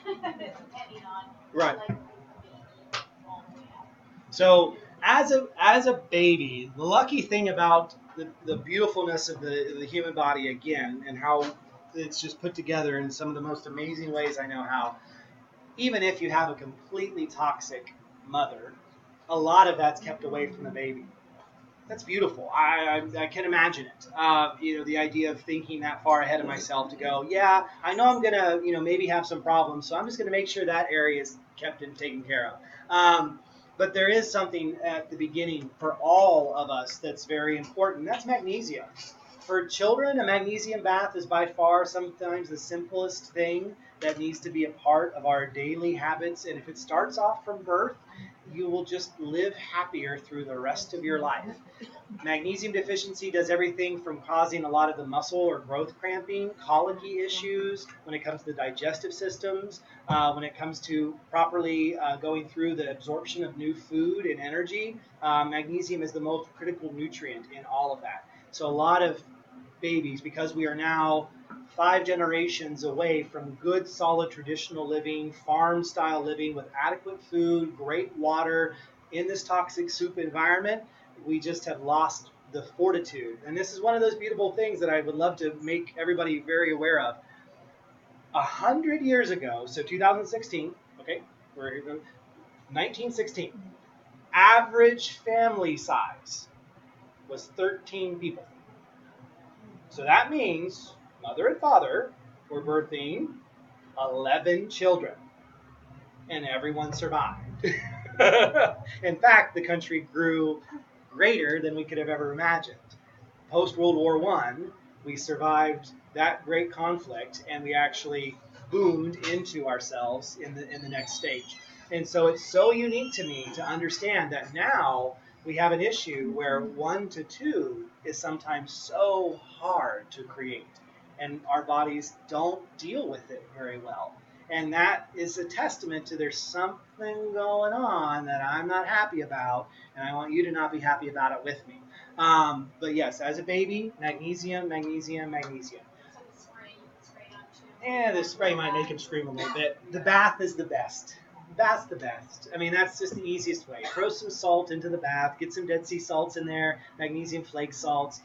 depending on Right. like the baby all the way up. So as a baby, the lucky thing about the beautifulness of the human body again, and how it's just put together in some of the most amazing ways I know how. Even if you have a completely toxic mother, a lot of that's kept away from the baby. That's beautiful. I can imagine it. The idea of thinking that far ahead of myself to go, yeah, I know I'm gonna, maybe have some problems, so I'm just gonna make sure that area is kept and taken care of. But there is something at the beginning for all of us that's very important. That's magnesium. For children, a magnesium bath is by far sometimes the simplest thing that needs to be a part of our daily habits. And if it starts off from birth, you will just live happier through the rest of your life. Magnesium deficiency does everything from causing a lot of the muscle or growth cramping, colicky issues when it comes to the digestive systems, when it comes to properly going through the absorption of new food and energy. Magnesium is the most critical nutrient in all of that. So a lot of babies, because we are now 5 generations away from good, solid, traditional living, farm style living with adequate food, great water in this toxic soup environment, we just have lost the fortitude. And this is one of those beautiful things that I would love to make everybody very aware of. 100 years ago, so 2016, okay, we're 1916, average family size was 13 people. So that means mother and father were birthing 11 children, and everyone survived. In fact, the country grew greater than we could have ever imagined. Post World War One, we survived that great conflict, and we actually boomed into ourselves in the next stage. And so it's so unique to me to understand that now we have an issue where 1 to 2 is sometimes so hard to create, and our bodies don't deal with it very well. And that is a testament to there's something going on that I'm not happy about, and I want you to not be happy about it with me. But yes, as a baby, magnesium, magnesium, magnesium. So the spray, you can spray on too. And the spray might make him scream a little bit. The bath is the best. That's the best. I mean, that's just the easiest way. Throw some salt into the bath. Get some Dead Sea salts in there. Magnesium flake salts.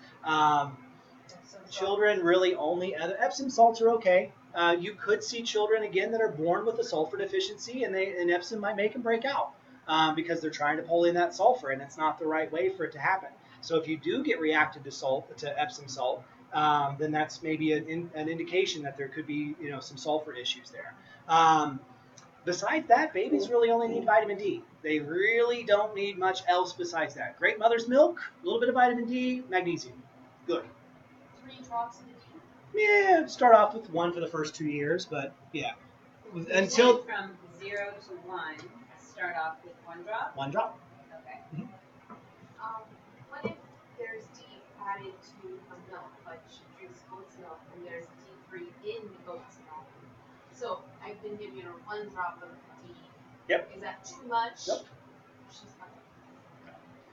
Children really only Epsom salts are okay. You could see children again that are born with a sulfur deficiency, and Epsom might make them break out because they're trying to pull in that sulfur, and it's not the right way for it to happen. So if you do get reacted to Epsom salt, then that's maybe an indication that there could be some sulfur issues there. Besides that, babies really only need vitamin D. They really don't need much else besides that. Great mother's milk, a little bit of vitamin D, magnesium. Good. 3 drops in a day. Yeah, start off with one for the first 2 years, but yeah, You're until saying from 0 to 1, start off with 1 drop? 1 drop. Okay. What if there's D added to a milk, like she drinks goat's milk, and there's D3 in the goat's milk? So I've been giving her 1 drop of D. Yep. Is that too much? Yep. She's fine.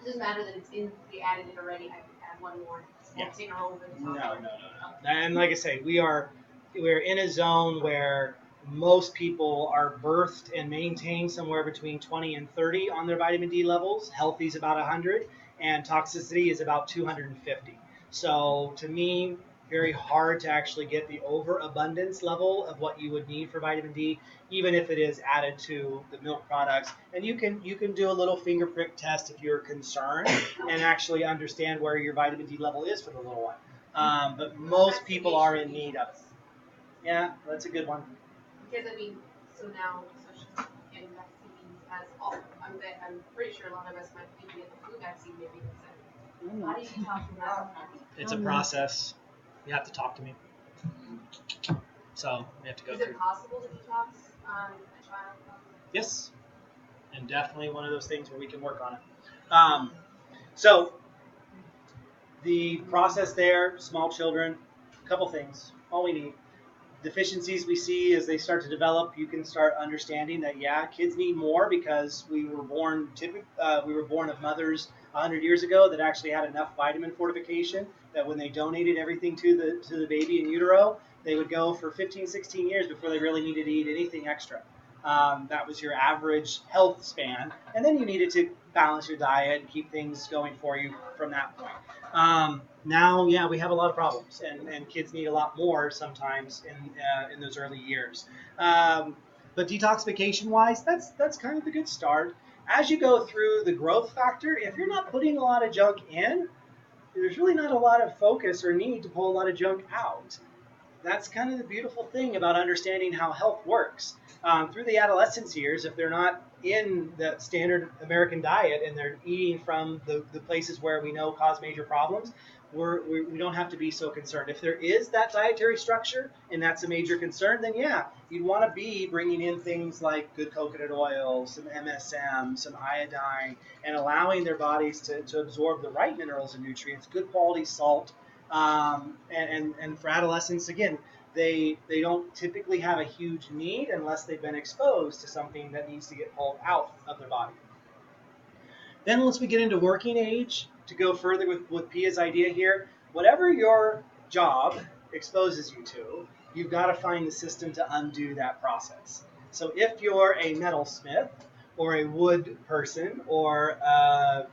It doesn't matter that it's in. We added it already. I can add one more. Yeah. Her over the No, top. no. And like I say, we're in a zone where most people are birthed and maintained somewhere between 20 and 30 on their vitamin D levels. Healthy is about 100, and toxicity is about 250. So to me, very hard to actually get the overabundance level of what you would need for vitamin D, even if it is added to the milk products. And you can do a little finger prick test if you're concerned and actually understand where your vitamin D level is for the little one. But most people are in need of it. Yeah, that's a good one. Because I mean, so she's getting vaccines as all. I'm pretty sure a lot of us might be getting the flu vaccine maybe instead. How do you talk about that? It's a process. You have to talk to me. So we have to go Is through. it possible to detox a child? Yes, and definitely one of those things where we can work on it. So the process there, small children, a couple things. All we need. Deficiencies we see as they start to develop, you can start understanding that kids need more because we were born of mothers 100 years ago that actually had enough vitamin fortification that when they donated everything to the baby in utero, They would go for 15, 16 years before they really needed to eat anything extra. That was your average health span. And then you needed to balance your diet and keep things going for you from that point. Now, yeah, we have a lot of problems, and kids need a lot more sometimes in those early years. Um, but detoxification wise, that's kind of the good start. As you go through the growth factor, if you're not putting a lot of junk in, there's really not a lot of focus or need to pull a lot of junk out. That's kind of the beautiful thing about understanding how health works. Through the adolescence years, if they're not in the standard American diet and they're eating from the places where we know cause major problems, we don't have to be so concerned. If there is that dietary structure and that's a major concern, then yeah, you'd want to be bringing in things like good coconut oil, some MSM, some iodine, and allowing their bodies to absorb the right minerals and nutrients, good quality salt, and for adolescents, again, they don't typically have a huge need unless they've been exposed to something that needs to get pulled out of their body. Then once we get into working age, to go further with Pia's idea here, whatever your job exposes you to, you've got to find the system to undo that process. So if you're a metalsmith or a wood person or a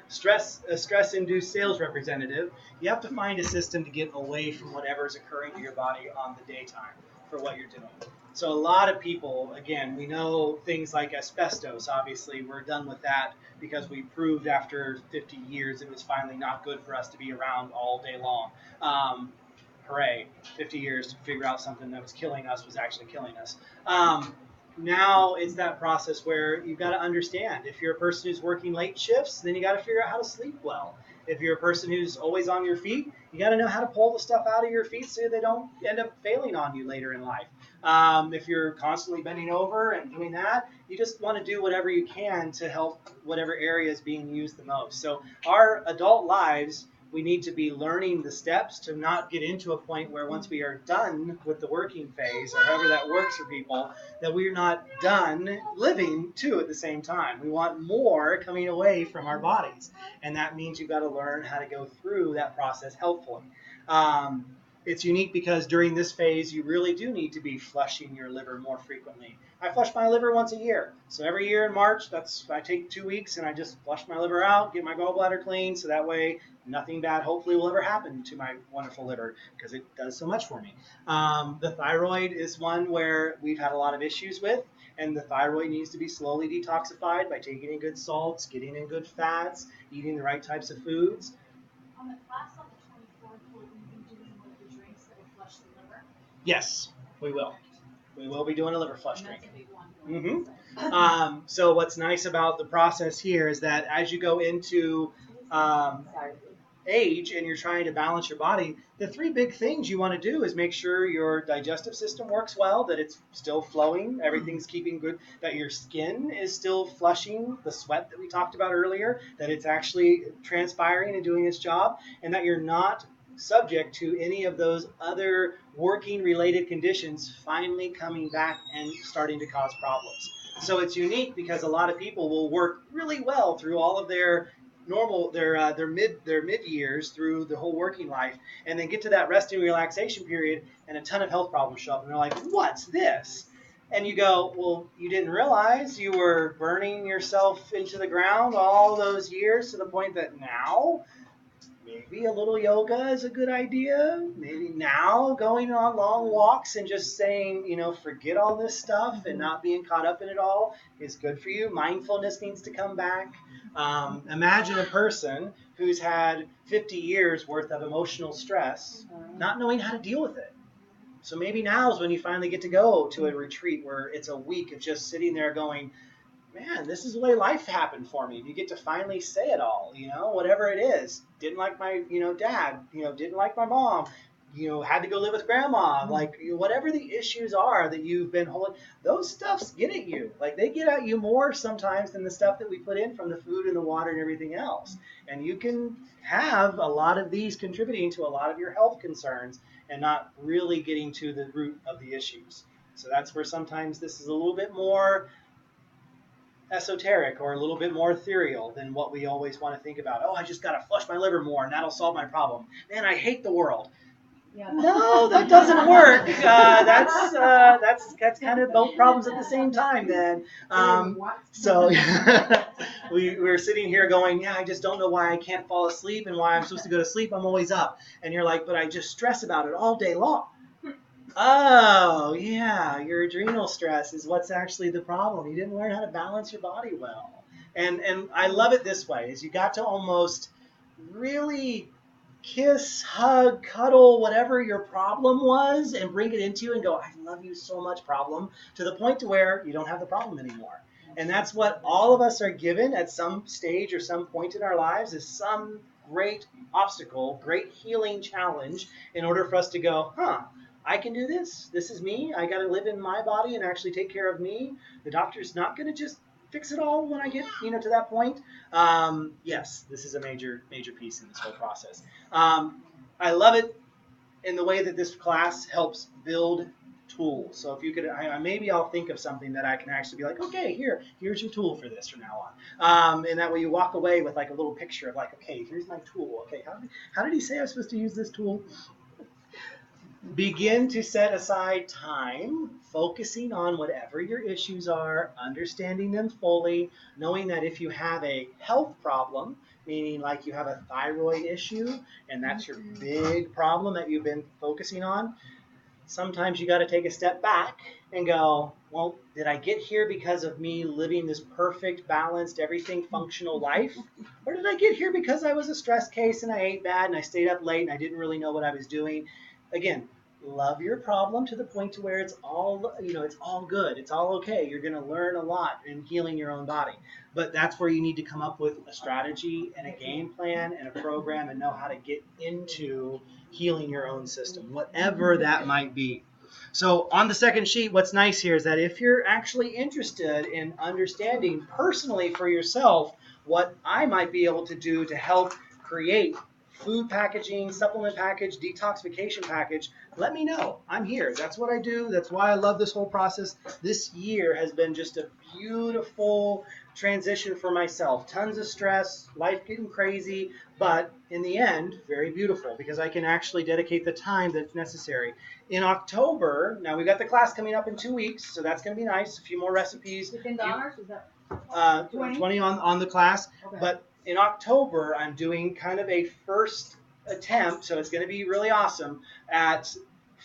stress induced sales representative, you have to find a system to get away from whatever is occurring to your body on the daytime for what you're doing. So a lot of people, again, we know things like asbestos. Obviously, we're done with that because we proved after 50 years it was finally not good for us to be around all day long. Hooray! 50 years to figure out something that was killing us was actually killing us. Now it's that process where you've got to understand, if you're a person who's working late shifts, then you got to figure out how to sleep well. If you're a person who's always on your feet, you got to know how to pull the stuff out of your feet so they don't end up failing on you later in life. If you're constantly bending over and doing that, you just want to do whatever you can to help whatever area is being used the most. So our adult lives, we need to be learning the steps to not get into a point where once we are done with the working phase, or however that works for people, that we're not done living too at the same time. We want more coming away from our bodies. And that means you've got to learn how to go through that process helpfully. Um, it's unique because during this phase, you really do need to be flushing your liver more frequently. I flush my liver once a year. So every year in March, I take 2 weeks and I just flush my liver out, get my gallbladder clean, so that way nothing bad hopefully will ever happen to my wonderful liver because it does so much for me. The thyroid is one where we've had a lot of issues with, and the thyroid needs to be slowly detoxified by taking in good salts, getting in good fats, eating the right types of foods. On the class on the 24th, will we be doing one of the drinks that will flush the liver? Yes, we will. Perfect. We will be doing a liver flush And drink. that's a big one. So what's nice about the process here is that as you go into Sorry. age and you're trying to balance your body, the three big things you want to do is make sure your digestive system works well, that it's still flowing, everything's keeping good, that your skin is still flushing the sweat that we talked about earlier, that it's actually transpiring and doing its job, and that you're not subject to any of those other working related conditions finally coming back and starting to cause problems. So it's unique because a lot of people will work really well through all of their mid years through the whole working life, and then get to that resting relaxation period and a ton of health problems show up and they're like, what's this? And you go, well, you didn't realize you were burning yourself into the ground all those years to the point that now maybe a little yoga is a good idea. Maybe now going on long walks and just saying, forget all this stuff and not being caught up in it all is good for you. Mindfulness needs to come back. Imagine a person who's had 50 years worth of emotional stress, not knowing how to deal with it. So maybe now is when you finally get to go to a retreat where it's a week of just sitting there going, man, this is the way life happened for me. You get to finally say it all, whatever it is. Didn't like my, dad, didn't like my mom, had to go live with grandma. Like, whatever the issues are that you've been holding, those stuffs get at you. Like, they get at you more sometimes than the stuff that we put in from the food and the water and everything else. And you can have a lot of these contributing to a lot of your health concerns and not really getting to the root of the issues. So that's where sometimes this is a little bit more esoteric or a little bit more ethereal than what we always want to think about. Oh, I just got to flush my liver more and that'll solve my problem. Man, I hate the world. Yeah. No, that doesn't work. That's kind of both problems at the same time. Then, so we're sitting here going, yeah, I just don't know why I can't fall asleep and why I'm supposed to go to sleep. I'm always up, and you're like, but I just stress about it all day long. Oh, yeah, your adrenal stress is what's actually the problem. You didn't learn how to balance your body well. And I love it this way, is you got to almost really kiss, hug, cuddle, whatever your problem was, and bring it into you and go, I love you so much, problem, to the point to where you don't have the problem anymore. And that's what all of us are given at some stage or some point in our lives, is some great obstacle, great healing challenge in order for us to go, I can do this. This is me. I got to live in my body and actually take care of me. The doctor's not going to just fix it all when I get to that point. Yes, this is a major piece in this whole process. I love it in the way that this class helps build tools. So if you could, maybe I'll think of something that I can actually be like, okay, here's your tool for this from now on. And that way you walk away with like a little picture of like, okay, here's my tool. Okay, how did he say I was supposed to use this tool? Begin to set aside time, focusing on whatever your issues are, understanding them fully, knowing that if you have a health problem, meaning like you have a thyroid issue, and that's your big problem that you've been focusing on, sometimes you got to take a step back and go, well, did I get here because of me living this perfect, balanced, everything functional life? Or did I get here because I was a stress case and I ate bad and I stayed up late and I didn't really know what I was doing? Again, love your problem to the point to where it's all, it's all good. It's all okay. You're going to learn a lot in healing your own body. But that's where you need to come up with a strategy and a game plan and a program and know how to get into healing your own system, whatever that might be. So on the second sheet, what's nice here is that if you're actually interested in understanding personally for yourself what I might be able to do to help create food packaging, supplement package, detoxification package, let me know. I'm here. That's what I do. That's why I love this whole process. This year has been just a beautiful transition for myself. Tons of stress, life getting crazy, but in the end, very beautiful because I can actually dedicate the time that's necessary. In October, now we've got the class coming up in 2 weeks, so that's going to be nice. A few more recipes. $15 is that? 20 on the class. Okay. But in October, I'm doing kind of a first attempt, so it's going to be really awesome, at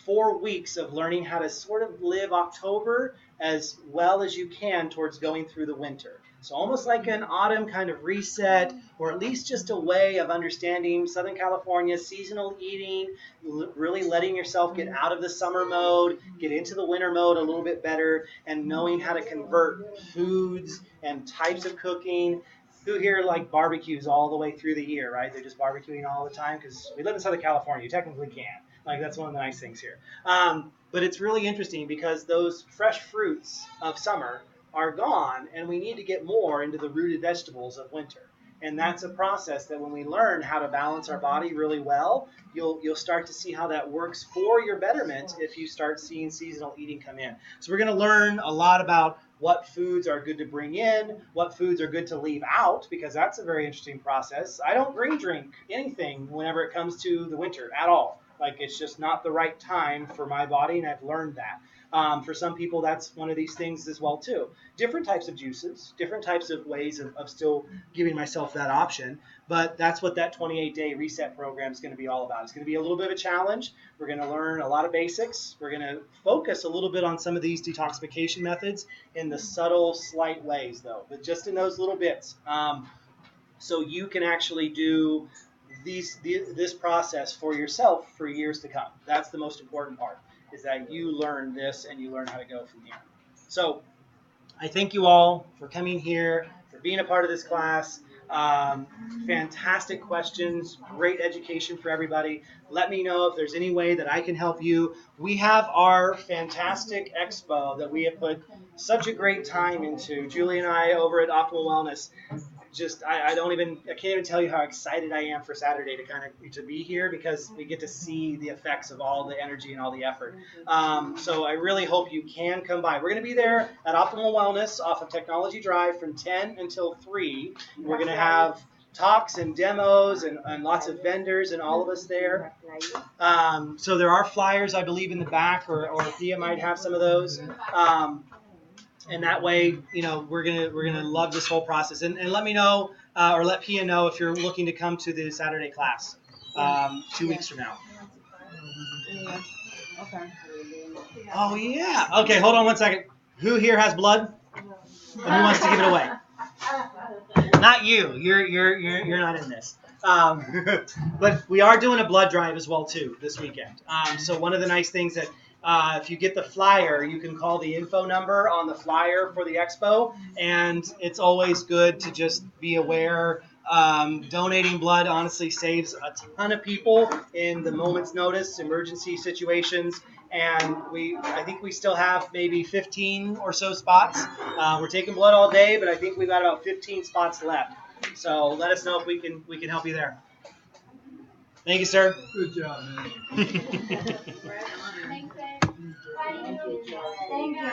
4 weeks of learning how to sort of live October as well as you can towards going through the winter. So almost like an autumn kind of reset, or at least just a way of understanding Southern California seasonal eating, really letting yourself get out of the summer mode, get into the winter mode a little bit better, and knowing how to convert foods and types of cooking. Who here like barbecues all the way through the year, right? They're just barbecuing all the time because we live in Southern California. You technically can. Like that's one of the nice things here. But it's really interesting because those fresh fruits of summer are gone, and we need to get more into the rooted vegetables of winter. And that's a process that when we learn how to balance our body really well, you'll start to see how that works for your betterment if you start seeing seasonal eating come in. So we're going to learn a lot about what foods are good to bring in, what foods are good to leave out, because that's a very interesting process. I don't green drink anything whenever it comes to the winter at all. Like it's just not the right time for my body, and I've learned that. For some people, that's one of these things as well too. Different types of juices, different types of ways of still giving myself that option. But that's what that 28-day reset program is going to be all about. It's going to be a little bit of a challenge. We're going to learn a lot of basics. We're going to focus a little bit on some of these detoxification methods in the subtle, slight ways, though, but just in those little bits. So you can actually do this process for yourself for years to come. That's the most important part, is that you learn this and you learn how to go from here. So I thank you all for coming here, for being a part of this class. Fantastic questions, great education for everybody. Let me know if there's any way that I can help you. We have our fantastic expo that we have put such a great time into. Julie and I over at Optimal Wellness, just I can't even tell you how excited I am for Saturday to be here, because we get to see the effects of all the energy and all the effort. So I really hope you can come by. We're going to be there at Optimal Wellness off of Technology Drive from 10 until 3. We're going to have talks and demos and lots of vendors and all of us there. So there are flyers, I believe, in the back, or Pia might have some of those. And that way, we're gonna love this whole process. And let me know, or let Pia know if you're looking to come to the Saturday class 2 weeks from now. Okay. Oh yeah. Okay, hold on one second. Who here has blood? And who wants to give it away? Not you. You're not in this. But we are doing a blood drive as well too this weekend. So one of the nice things that if you get the flyer, you can call the info number on the flyer for the expo, and it's always good to just be aware. Donating blood honestly saves a ton of people in the moment's notice emergency situations. And I think we still have maybe 15 or so spots. We're taking blood all day, but I think we've got about 15 spots left. So let us know if we can help you there. Thank you, sir. Good job, man. Thanks, Ed. Thank you.